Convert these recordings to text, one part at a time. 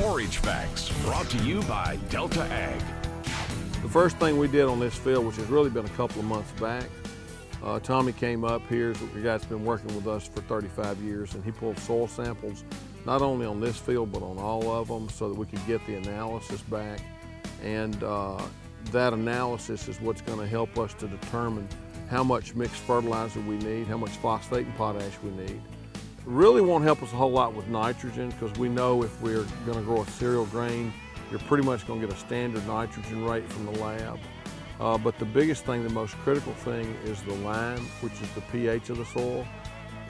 Forage Facts, brought to you by DeltAg. The first thing we did on this field, which has really been a couple of months back, Tommy came up here, the guy that's been working with us for 35 years, and he pulled soil samples, not only on this field, but on all of them, so that we could get the analysis back. And that analysis is what's going to help us to determine how much mixed fertilizer we need, how much phosphate and potash we need. It really won't help us a whole lot with nitrogen, because we know if we're going to grow a cereal grain, you're pretty much going to get a standard nitrogen rate from the lab. But the biggest thing, the most critical thing, is the lime, which is the pH of the soil.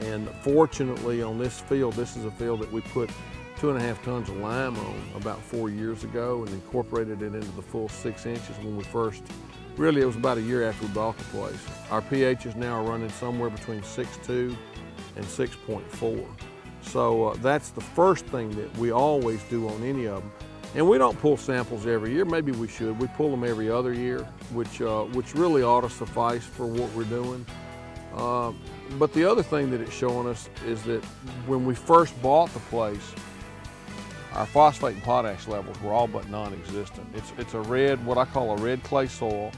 And fortunately on this field, this is a field that we put 2.5 tons of lime on about 4 years ago and incorporated it into the full 6 inches when we first, really it was about a year after we bought the place. Our pHs now are running somewhere between 6.2 and 6.4. So that's the first thing that we always do on any of them. And we don't pull samples every year. Maybe we should. We pull them every other year, which really ought to suffice for what we're doing. But the other thing that it's showing us is that when we first bought the place, our phosphate and potash levels were all but non-existent. It's a red, what I call a red clay soil.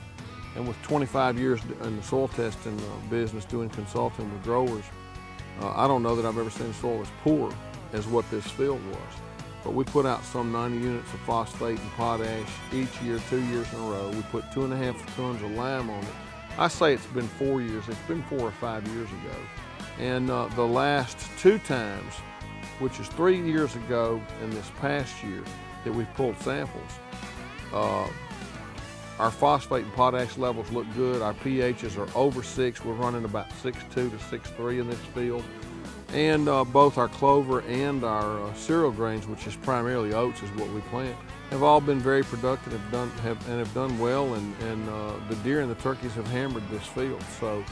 And with 25 years in the soil testing business, doing consulting with growers, I don't know that I've ever seen a soil as poor as what this field was. But we put out some 90 units of phosphate and potash each year, 2 years in a row. We put 2.5 tons of lime on it. I say it's been 4 years. It's been 4 or 5 years ago. And the last 2 times, which is 3 years ago and this past year that we've pulled samples, our phosphate and potash levels look good. Our pHs are over 6. We're running about 6.2 to 6.3 in this field. And both our clover and our cereal grains, which is primarily oats, is what we plant, have all been very productive, have done well, and the deer and the turkeys have hammered this field. So,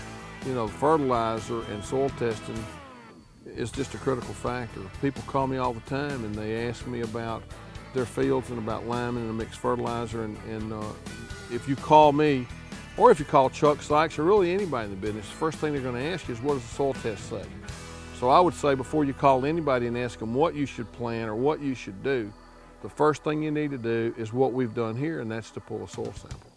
you know, fertilizer and soil testing is just a critical factor. People call me all the time and they ask me about their fields and about lime and a mixed fertilizer, and if you call me, or if you call Chuck Sykes, or really anybody in the business, the first thing they're going to ask you is, what does the soil test say? So I would say, before you call anybody and ask them what you should plant or what you should do, the first thing you need to do is what we've done here, and that's to pull a soil sample.